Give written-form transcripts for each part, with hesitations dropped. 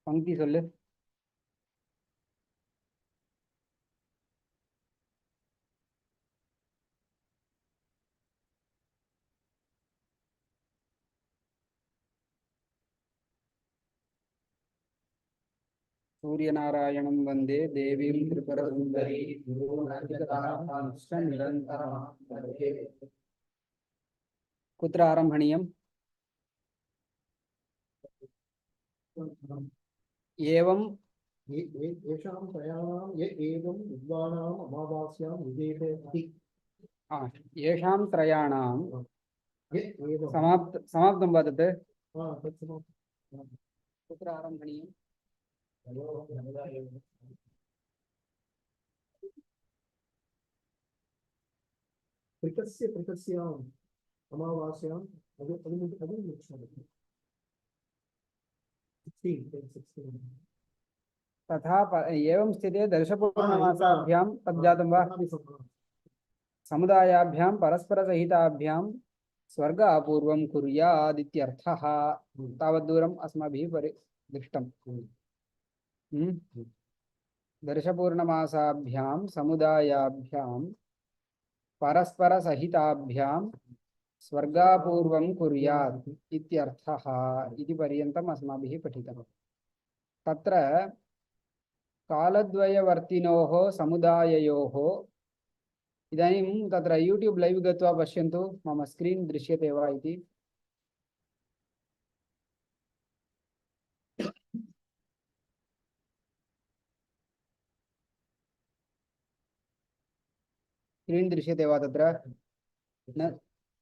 पंक्ति सोल्लु सूर्यनारायणं वन्दे देवीं त्रिपुरसुन्दरी कुत्र आरम्भणीयम् एवं येषां त्रयाणां ये एवं विद्वानाम् अमावास्यां विदेहे इति येषां त्रयाणां ये एवं समाप्तं वा तत् तत्समाप्तं। कुत्र आरम्भणीयम् पृथस्याम् अमावास्याम् तथा एवं स्थिते दर्शपूर्णमासाभ्यां तज्जातं वा समुदायाभ्यां परस्परसहिताभ्यां स्वर्ग अपूर्वं कुर्यादित्यर्थः। तावद्दूरम् अस्माभिः दृष्टम्। दर्शपूर्णमासाभ्यां समुदायाभ्यां परस्परसहिताभ्यां स्वर्गापूर्वं कुर्यात् इत्यर्थः इति पर्यन्तम् अस्माभिः पठितम्। तत्र कालद्वयवर्तिनोः समुदाययोः इदानीं तत्र यूट्यूब लाइव गत्वा पश्यन्तु मम स्क्रीन दृश्यते वा इति। स्क्रीन दृश्यते वा तत्र न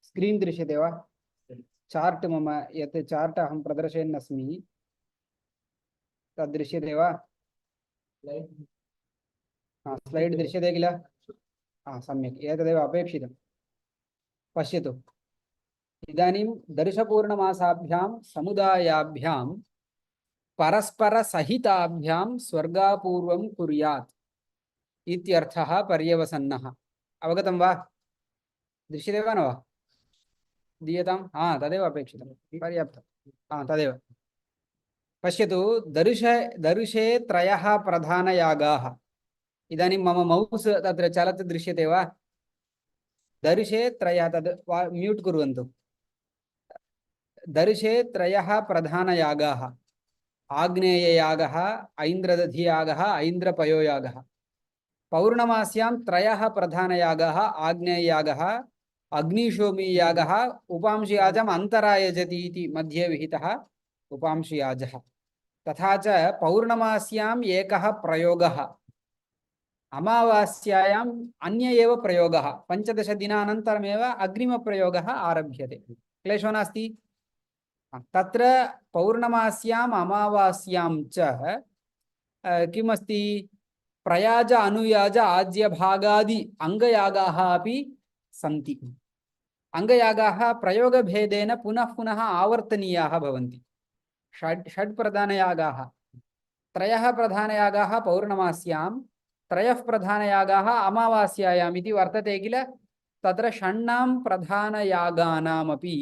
स्क्रीन दृश्यते वा चार्ट मम यत् चार्ट अहं प्रदर्शयन् अस्मि तद् दृश्यते वा स्लाइड दृश्यते किल सम्यक् एतदेव अपेक्षितं पश्यतु। इदानीं दर्शपूर्णमासाभ्यां समुदायाभ्यां परस्परसहिताभ्यां स्वर्गापूर्वं कुर्यात् इत्यर्थः पर्यवसन्नः। अवगतं वा दृश्यते वा न वा दीयतां तदेव अपेक्षितं पर्याप्तं तदेव पश्यतु। दर्शे त्रयः प्रधानयागाः। इदानीं मम मौस् तत्र चलत् दृश्यते वा दर्शे त्रयः तद् म्यूट् कुर्वन्तु। दर्शे त्रयः प्रधानयागाः आग्नेययागः ऐन्द्रदधियागः ऐन्द्रपयोयागः। पौर्णमास्यां त्रयः प्रधानयागाः आग्नेययागः अग्निशोमीयागः उपांशयाजम् अन्तरायजति इति मध्ये विहितः उपांशयाजः। तथा च पौर्णमास्याम् एकः प्रयोगः अमावास्यायाम् अन्य एव प्रयोगः 15 दिनानन्तरमेव अग्रिमप्रयोगः आरभ्यते। क्लेशो नास्ति। तत्र पौर्णमास्याम् अमावास्यां च किमस्ति प्रयाज अनुयाज आज्यभागादि अङ्गयागाः अपि सन्ति। अङ्गयागाः प्रयोगभेदेन पुनः पुनः आवर्तनीयाः भवन्ति। षड् प्रधानयागाः त्रयः प्रधानयागाः पौर्णमास्यां त्रयः प्रधानयागाः अमावास्यायाम् इति वर्तते किल। तत्र षण्णां प्रधानयागानामपि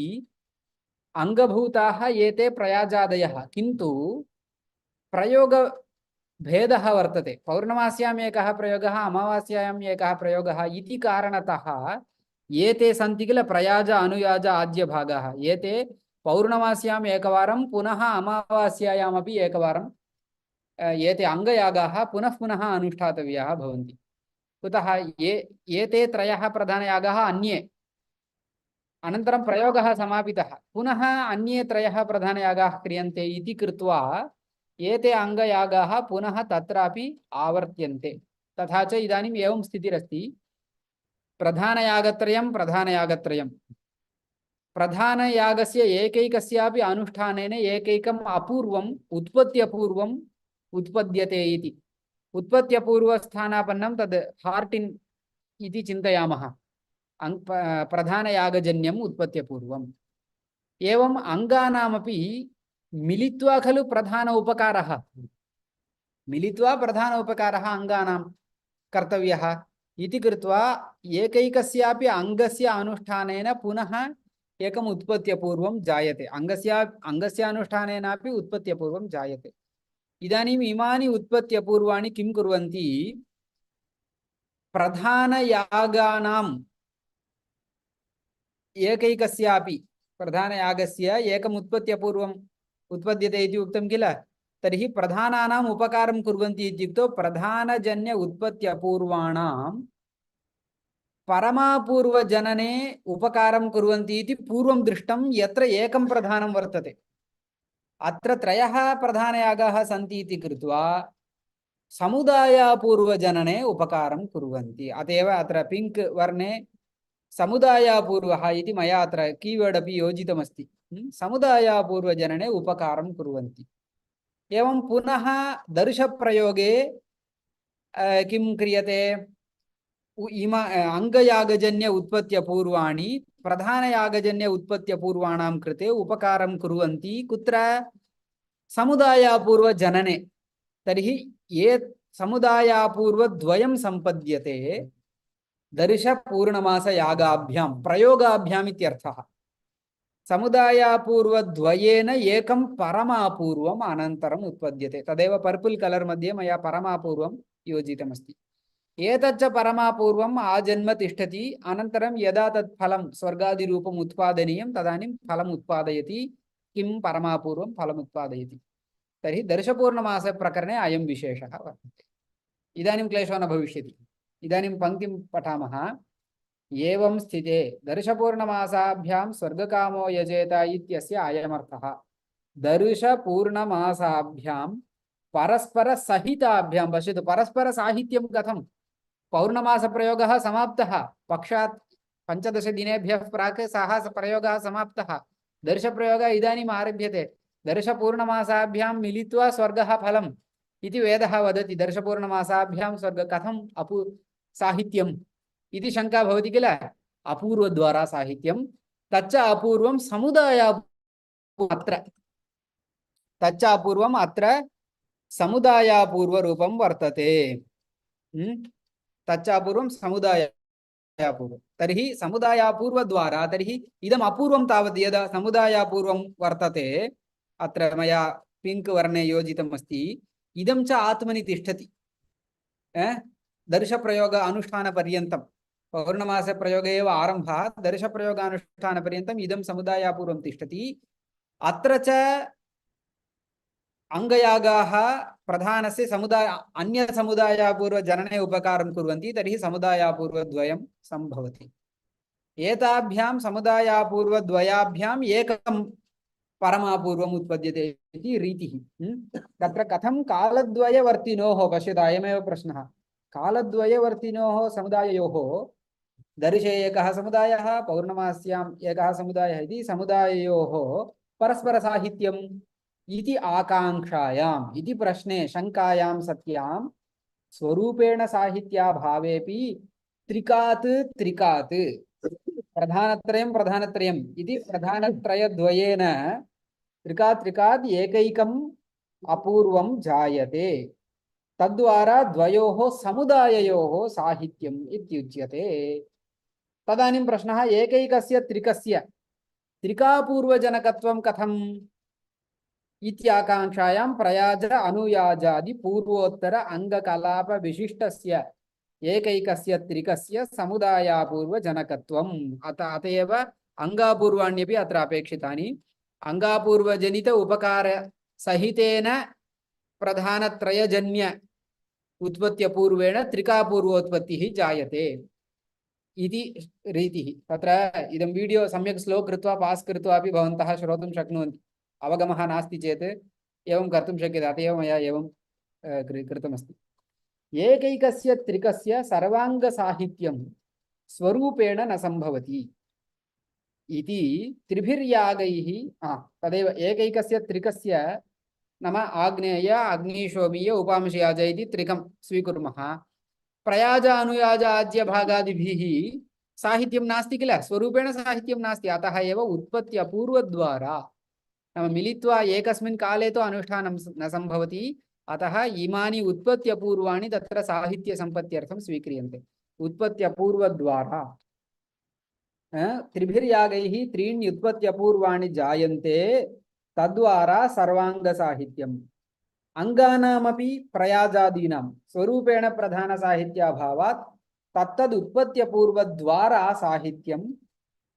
अङ्गभूताः एते प्रयाजादयः किन्तु प्रयोग भेदः वर्तते। पौर्णमास्याम् एकः प्रयोगः अमावास्यायाम् एकः प्रयोगः इति कारणतः एते सन्ति किल प्रयाज अनुयाज आज्यभागाः। एते पौर्णमास्याम् एकवारं पुनः अमावास्यायामपि एकवारं एते अङ्गयागाः पुनः पुनः अनुष्ठातव्याः भवन्ति। कुतः एते त्रयः प्रधानयागाः अन्ये अनन्तरं प्रयोगः समापितः पुनः अन्ये त्रयः प्रधानयागाः क्रियन्ते इति कृत्वा एते अङ्गयागाः पुनः तत्रापि आवर्त्यन्ते। तथा च इदानीम् एवं स्थितिरस्ति प्रधानयागत्रयं प्रधानयागस्य एकैकस्यापि अनुष्ठानेन एकैकम् अपूर्वम् उत्पत्त्यपूर्वम् उत्पद्यते इति। उत्पत्त्यपूर्वस्थानापन्नं तद् हार्टिन् इति चिन्तयामः। प्रधानयागजन्यम् उत्पत्त्यपूर्वम्। एवम् अङ्गानामपि मिलित्वा खलु प्रधान उपकारः मिलित्वा प्रधान उपकारः अङ्गानां कर्तव्यः इति कृत्वा एकैकस्यापि अङ्गस्य अनुष्ठानेन पुनः एकम् उत्पत्त्यपूर्वं जायते। अङ्गस्य अनुष्ठानेनापि उत्पत्त्यपूर्वं जायते। इदानीम् इमानि उत्पत्त्यपूर्वाणि किं कुर्वन्ति? प्रधानयागानाम् एकैकस्यापि प्रधानयागस्य एकम् उत्पत्त्यपूर्वम् उत्पद्यते इति उक्तं किल? तर्हि प्रधानानाम् उपकारं कुर्वन्ति इत्युक्तौ प्रधानजन्य उत्पत्त्यपूर्वाणां परमापूर्वजनने उपकारं कुर्वन्ति इति पूर्वं दृष्टं, यत्र एकं प्रधानं वर्तते। अत्र त्रयः प्रधानयागाः सन्ति इति कृत्वा समुदायापूर्वजनने उपकारं कुर्वन्ति। अतएव अत्र पिङ्क् वर्णे समुदायापूर्वः इति मया अत्र कीवर्ड् अपि योजितमस्ति। समुदायापूर्वजनने उपकारं कुर्वन्ति। एवं पुनः दर्शप्रयोगे किं क्रियते? अंगयागजन्य उत्पत्त्यपूर्वाणि प्रधानयागजन्य उत्पत्त्यपूर्वाणां कृते उपकारं कुर्वन्ति। कुत्र? समुदायापूर्वजनने। तर्हि ये समुदायापूर्वद्वयं सम्पद्यते दर्शपूर्णमासयागाभ्यां प्रयोगाभ्याम् इत्यर्थः। समुदायापूर्वद्वयेन एकं परमापूर्वम् अनन्तरम् उत्पद्यते। तदेव पर्पल कलर मध्ये मया परमापूर्वं योजितमस्ति। एतच्च परमापूर्वम् आजन्म तिष्ठति, अनन्तरं यदा तत् फलं स्वर्गादिरूपम् उत्पादनीयं तदानीं फलम् उत्पादयति। किं परमापूर्वं फलम् उत्पादयति? तर्हि दर्शपूर्णमास प्रकरणे अयं विशेषः वर्तते। इदानीं क्लेशो न भविष्यति। इदानीं पङ्क्तिं पठामः। एवं स्थिते दर्शपूर्णमासाभ्यां स्वर्गकामो यजेत इत्यस्य अयमर्थः। दर्शपूर्णमासाभ्यां परस्परसहिताभ्यां, पश्यतु परस्परसाहित्यं कथं? पौर्णमासप्रयोगः समाप्तः, पक्षात् 15 दिनेभ्यः प्राक् सः प्रयोगः समाप्तः। दर्शप्रयोगः इदानीम् आरभ्यते। दर्शपूर्णमासाभ्यां मिलित्वा स्वर्गः फलम् इति वेदः वदति। दर्शपूर्णमासाभ्यां स्वर्ग कथम् साहित्यम् इति शङ्का भवति किल? अपूर्वद्वारा साहित्यं, तच्च अपूर्वं समुदायापूर्वम् तच्च अपूर्वम् अत्र समुदायापूर्वरूपं वर्तते। तच्च अपूर्वं समुदायापूर्वं। तर्हि समुदायापूर्वद्वारा, तर्हि इदम् अपूर्वं तावत् यदा समुदायापूर्वं वर्तते, अत्र मया पिङ्क् वर्णे योजितम् अस्ति, इदं च आत्मनि तिष्ठति। दर्शप्रयोग अनुष्ठानपर्यन्तं, पौर्णमासप्रयोगे एव आरम्भः, दर्शप्रयोगानुष्ठानपर्यन्तम् इदं समुदायापूर्वं तिष्ठति। अत्र च अंगयागाः प्रधानस्य समुदाय अन्यसमुदायापूर्वजनने उपकारं कुर्वन्ति। तर्हि समुदायापूर्वद्वयं सम्भवति। एताभ्यां समुदायापूर्वद्वयाभ्याम् एकं परमापूर्वम् उत्पद्यते इति रीतिः। तत्र कथं कालद्वयवर्तिनोः, पश्यतु अयमेव प्रश्नः, कालद्वयवर्तिनोः समुदाययोः दर्शे एकः समुदायः, पौर्णमास्याम् एकः समुदायः इति समुदाययोः परस्परसाहित्यम् इति आकांक्षायाम् इति प्रश्ने शङ्कायां सत्यां स्वरूपेण साहित्याभावेपि त्रिकात् त्रिकात् प्रधानत्रयं प्रधानत्रयम् इति प्रधानत्रयद्वयेन त्रिकात् त्रिकात् एकैकम् अपूर्वं जायते। तद्वारा द्वयोः समुदाययोः साहित्यम् इत्युच्यते। तदानीं प्रश्नः, एकैकस्य त्रिकस्य त्रिकापूर्वजनकत्वं कथम् इत्याकांक्षायां प्रयाज अनुयाजादि पूर्वोत्तर अंगकलाप विशिष्टस्य एकैकस्य त्रिकस्य समुदायापूर्वजनकत्वम्। अतएव अंगापूर्वाण्यपि अत्र अपेक्षितानि। अंगापूर्वजनित उपकार सहितेन प्रधानत्रयजन्य उत्पत्त्यपूर्वेण त्रिकापूर्वोत्पत्तिः जायते इति रीतिः। तत्र इदं वीडियो सम्यक् स्लो कृत्वा पास् कृत्वा अपि भवन्तः श्रोतुं शक्नुवन्ति। अवगमः नास्ति चेत् एवं कर्तुं शक्यते। अतः एव मया एवं कृतमस्ति। एकैकस्य त्रिकस्य सर्वाङ्गसाहित्यं स्वरूपेण न सम्भवति इति त्रिभिर्यागैः। तदेव एकैकस्य त्रिकस्य नाम आग्नेय अग्निशोमीय उपांशयाज इति त्रिकं स्वीकुर्मः। प्रयाज अनुयाज आद्य भागादिभिः साहित्यं नास्ति किल, स्वरूपेण साहित्यं नास्ति। अतः एव उत्पत्ति अपूर्वद्वारा नाम मिलित्वा एकस्मिन् काले तो अनुष्ठानं न सम्भवति। अतः इमानि उत्पत्त्यपूर्वाणि तत्र साहित्यसम्पत्त्यर्थं स्वीक्रियन्ते। उत्पत्त्यपूर्वद्वारा त्रिभिर्यागैः त्रीणि उत्पत्त्यपूर्वाणि जायन्ते, तद्वारा सर्वाङ्गसाहित्यम्। अंगानामपि प्रयाजादीनां स्वरूपेण प्रधानसाहित्याभावात् तत्तदुत्पत्त्यपूर्वद्वारा साहित्यं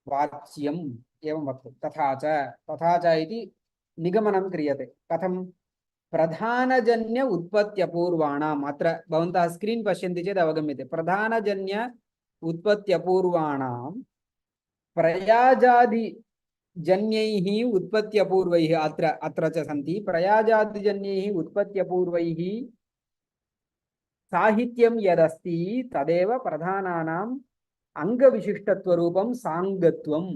वाच्यम् एवं वक्तुं तथा च इति निगमनं क्रियते कथं प्रधानजन्य उत्पत्त्यपूर्वाणाम् अत्र भवन्तः स्क्रीन् पश्यन्ति चेत् अवगम्यते प्रधानजन्य उत्पत्त्यपूर्वाणां प्रयाजादि जन्यैः उत्पत्त्यपूर्वैः अत्र अत्र च सन्ति प्रयाजादिजन्यैः उत्पत्त्यपूर्वैः साहित्यं यदस्ति तदेव प्रधानानाम् अङ्गविशिष्टत्वरूपं साङ्गत्वं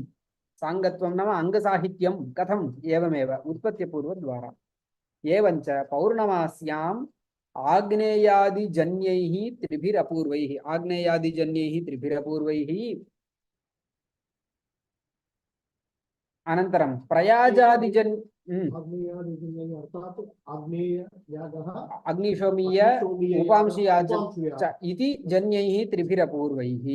साङ्गत्वं नाम अङ्गसाहित्यं कथम् एवमेव उत्पत्त्यपूर्वद्वारा एवञ्च पौर्णमास्याम् आग्नेयादिजन्यैः त्रिभिरपूर्वैः अनन्तरं प्रयाजादिजन् आग्नेयादिजन्यैः अर्थात् आग्नेय यागः अग्निशोमीय उपांशीयाज च इति जन्यैः त्रिभिरपूर्वैः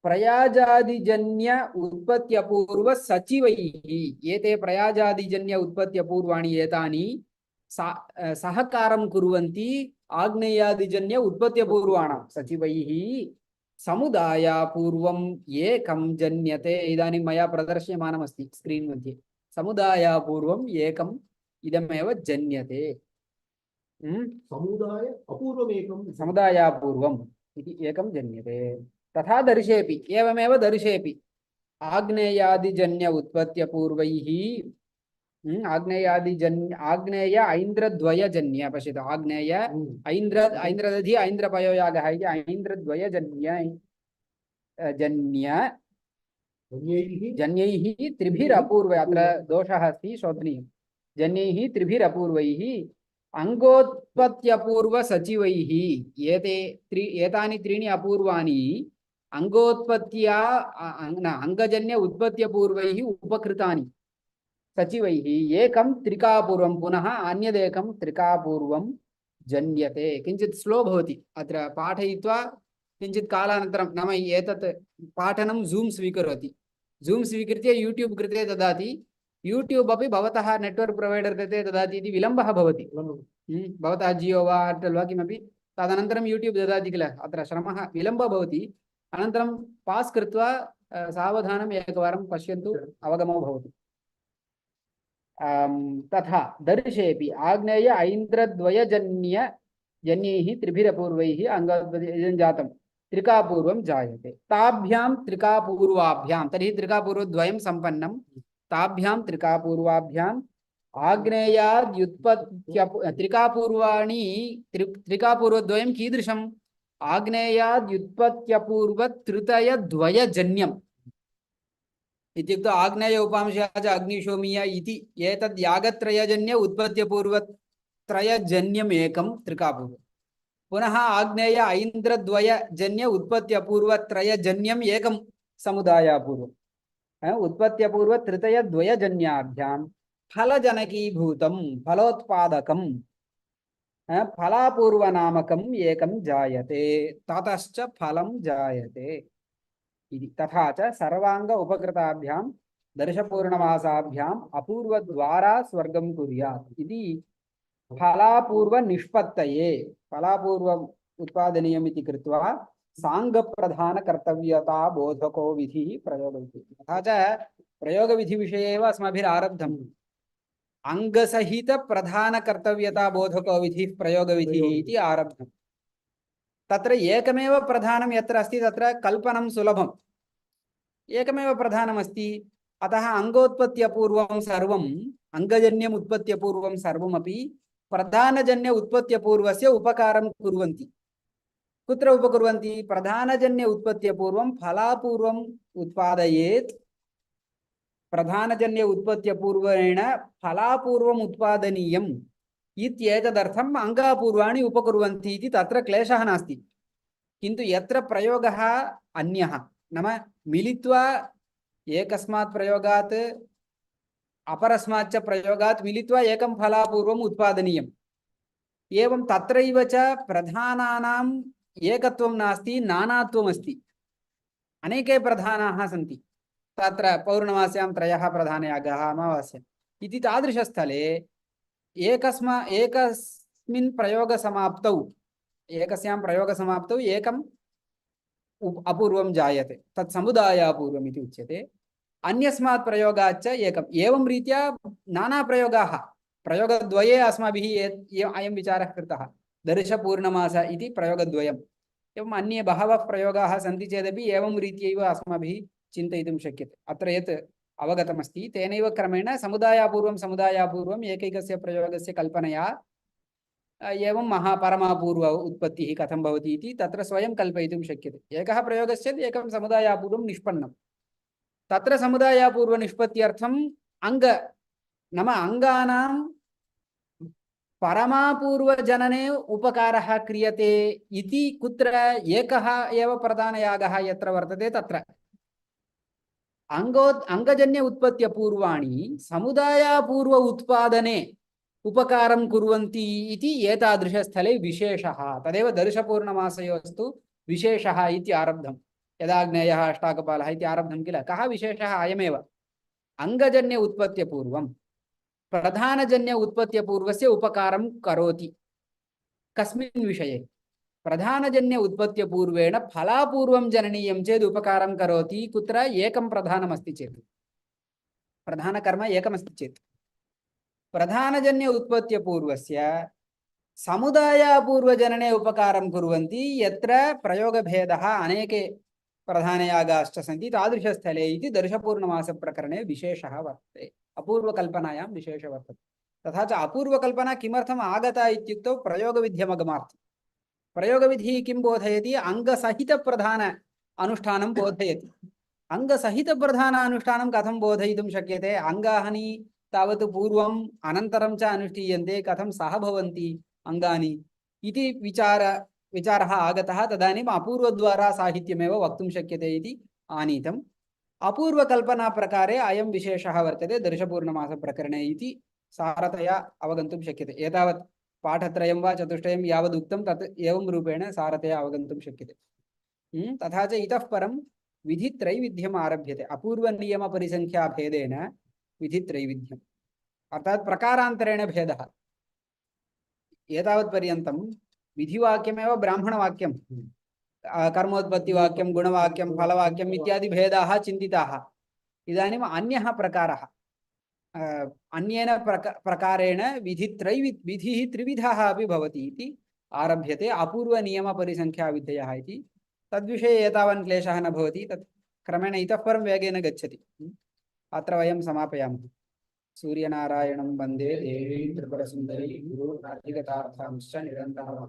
प्रयाजादिजन्य उत्पत्त्यपूर्व सचिवैः एते प्रयाजादिजन्य उत्पत्त्यपूर्वाणि एतानि सहकारं कुर्वन्ति आग्नेयादिजन्य उत्पत्त्यपूर्वाणां सचिवैः समुदायापूर्वम् एकं जन्यते इदानीं मया प्रदर्श्यमानमस्ति स्क्रीन् मध्ये समुदायापूर्वम् एकम् इदमेव जन्यते समुदायापूर्वम् इति एकं जन्यते तथा दर्शेऽपि एवमेव दर्शेऽपि आग्नेयादिजन्य उत्पत्त्यपूर्वैः आग्नेय ऐन्द्रद्वयजन्य पश्यतु आग्नेय ऐन्द्रदधि ऐन्द्रपयोयागः इति ऐन्द्रद्वयजन्य जन्यैः त्रिभिरपूर्व अत्र दोषः अस्ति शोधनीयं जन्यैः त्रिभिरपूर्वैः अङ्गोत्पत्त्यपूर्वसचिवैः एतानि त्रीणि अपूर्वाणि अङ्गोत्पत्त्या अङ्गजन्य उत्पत्त्यपूर्वैः उपकृतानि सचिवैः एकं त्रिकापूर्वं पुनः अन्यदेकं त्रिकापूर्वं जन्यते किञ्चित् स्लो भवति अत्र पाठयित्वा किञ्चित् कालानन्तरं नाम एतत् पाठनं जूम् स्वीकरोति जूम् स्वीकृत्य यूट्यूब् कृते ददाति यूट्यूब् अपि भवतः नेट्वर्क् प्रोवैडर् कृते ददाति इति विलम्बः भवति भवतः जियो वा एर्टेल् वा किमपि तदनन्तरं यूट्यूब् ददाति किल अत्र श्रमः विलम्बः भवति अनन्तरं पास् कृत्वा सावधानम् एकवारं पश्यन्तु अवगमो भवति तथा दर्शेऽपि आग्नेय ऐन्द्रद्वयजन्यैः त्रिभिरपूर्वैः अङ्गं जातं त्रिकापूर्वं जायते ताभ्यां त्रिकापूर्वाभ्यां तर्हि त्रिकापूर्वद्वयं सम्पन्नं ताभ्यां त्रिकापूर्वाभ्याम् आग्नेयाद्युत्पत्त्य त्रिकापूर्वाणि त्रिकापूर्वद्वयं कीदृशम् आग्नेयाद्युत्पत्त्यपूर्वतृतयद्वयजन्यम् इत्युक्तौ आग्नेय उपांशः च अग्निशोमीय इति एतद् यागत्रयजन्य उत्पत्त्यपूर्वत्रयजन्यम् एकं त्रिकापूर्वं पुनः आग्नेय ऐन्द्रद्वयजन्य उत्पत्त्यपूर्वत्रयजन्यम् एकं समुदायापूर्वम् उत्पत्त्यपूर्वतृतयद्वयजन्याभ्यां फलजनकीभूतं फलोत्पादकं फलापूर्वनामकम् एकं जायते ततश्च फलं जायते इति तथा च सर्वांग उपकृताभ्यां दर्शपूर्णमासाभ्याम् अपूर्वद्वारा स्वर्गं कुर्यात् इति फलापूर्व निष्पत्तये फलापूर्व उत्पादनीयम् इति कृत्वा सांगप्रधान कर्तव्यता बोधको विधिः प्रयोगविधिः तथा च प्रयोगविधिविषये एव अस्माभिरारब्धम् अंगसहित प्रधान कर्तव्यता बोधको विधिः प्रयोगविधिः इति आरब्धम् तत्र एकमेव प्रधानं यत्र अस्ति तत्र कल्पनं सुलभम् एकमेव प्रधानमस्ति अतः अंगोत्पत्त्यपूर्वं सर्वम् अंगजन्यम् उत्पत्त्यपूर्वं सर्वमपि प्रधानजन्य उत्पत्त्यपूर्वस्य उपकारं कुर्वन्ति कुत्र उपकुर्वन्ति प्रधानजन्य उत्पत्त्यपूर्वं फलापूर्वम् उत्पादयेत् प्रधानजन्य उत्पत्त्यपूर्वेण फलापूर्वम् उत्पादनीयम् इत्येतदर्थम् अंगापूर्वाणि उपकुर्वन्ति इति तत्र क्लेशः नास्ति किन्तु यत्र प्रयोगः अन्यः नाम मिलित्वा एकस्मात् प्रयोगात् अपरस्माच्च प्रयोगात् मिलित्वा एकं फलापूर्वम् उत्पादनीयम् एवं तत्रैव च प्रधानानाम् एकत्वं नास्ति नानात्वम् अस्ति अनेके प्रधानाः सन्ति तत्र पौर्णमास्यां त्रयः प्रधानयागाः अमावास्याम् इति तादृशस्थले एकस्मिन् प्रयोगसमाप्तौ एकस्यां प्रयोगसमाप्तौ एकम् अपूर्वं जायते तत् समुदायापूर्वम् इति उच्यते अन्यस्मात् प्रयोगाच्च एकम् एवं रीत्या नाना प्रयोगाः प्रयोगद्वये अस्माभिः अयं विचारः कृतः दर्शपूर्णमास इति प्रयोगद्वयम् एवम् अन्ये बहवः प्रयोगाः सन्ति चेदपि एवं रीत्यैव अस्माभिः चिन्तयितुं शक्यते अत्र यत् अवगतमस्ति तेनैव क्रमेण समुदायापूर्वम् एकैकस्य प्रयोगस्य कल्पनया एवं महापरमापूर्व उत्पत्तिः कथं भवति इति तत्र स्वयं कल्पयितुं शक्यते एकः प्रयोगश्चेत् एकं समुदायापूर्वं निष्पन्नं तत्र समुदायापूर्वनिष्पत्त्यर्थम् अङ्ग नाम अङ्गानां परमापूर्वजनने उपकारः क्रियते इति कुत्र एकः एव प्रधानयागः यत्र वर्तते तत्र अङ्गजन्य उत्पत्त्यपूर्वाणि समुदायापूर्व उत्पादने उपकारं कुर्वन्ति इति एतादृशस्थले विशेषः तदेव दर्शपूर्णमासयोस्तु विशेषः इति आरब्धं यदाग्नेयः अष्टाकपालः इति आरब्धं किल कः विशेषः अयमेव अङ्गजन्य उत्पत्त्यपूर्वं प्रधानजन्य उत्पत्त्यपूर्वस्य उपकारं करोति कस्मिन् विषये प्रधानजन्य उत्पत्त्यपूर्वेण फलापूर्वं जननीयं चेत् उपकारं करोति कुत्र एकं प्रधानमस्ति चेत् प्रधानकर्म एकमस्ति चेत् प्रधानजन्य उत्पत्त्यपूर्वस्य समुदायापूर्वजनने उपकारं कुर्वन्ति यत्र प्रयोगभेदः अनेके प्रधानयागाश्च सन्ति तादृशस्थले इति दर्शपूर्णमासप्रकरणे विशेषः वर्तते अपूर्वकल्पनायां विशेषः वर्तते तथा च अपूर्वकल्पना किमर्थम् आगता इत्युक्तौ प्रयोगविध्यमगमार्थं प्रयोगविधिः किं बोधयति अङ्गसहितप्रधान अनुष्ठानं बोधयति अङ्गसहितप्रधान अनुष्ठानं कथं बोधयितुं शक्यते अङ्गानि तावत् पूर्वम् अनन्तरं च अनुष्ठीयन्ते कथं सह भवन्ति अङ्गानि इति विचारः आगतः तदानीम् अपूर्वद्वारा साहित्यमेव वक्तुं शक्यते इति आनीतम् अपूर्वकल्पनाप्रकारे अयं विशेषः वर्तते दर्शपूर्णमासप्रकरणे इति सारतया अवगन्तुं शक्यते एतावत् पाठत्रयं वा चतुष्टयं यावदुक्तं तत् एवं रूपेण सारतया अवगन्तुं शक्यते तथा च इतः परं विधित्रैविध्यम् आरभ्यते अपूर्वनियमपरिसङ्ख्याभेदेन विधित्रैविध्यम् अर्थात् प्रकारान्तरेण भेदः एतावत्पर्यन्तं विधिवाक्यमेव ब्राह्मणवाक्यं कर्मोत्पत्तिवाक्यं गुणवाक्यं फलवाक्यम् इत्यादि भेदाः चिन्तिताः इदानीम् अन्यः प्रकारः अन्येन प्रकारेण विधिः त्रिविधः अपि भवति इति आरभ्यते अपूर्वनियमपरिसङ्ख्याविधयः इति तद्विषये एतावन् क्लेशः न भवति तत् क्रमेण इतः परं वेगेन गच्छति अत्र वयं समापयामः सूर्यनारायणं वन्दे देवीं त्रिपुरसुन्दरी गुरुर्नाधिगतार्थांश्च निरन्तरम्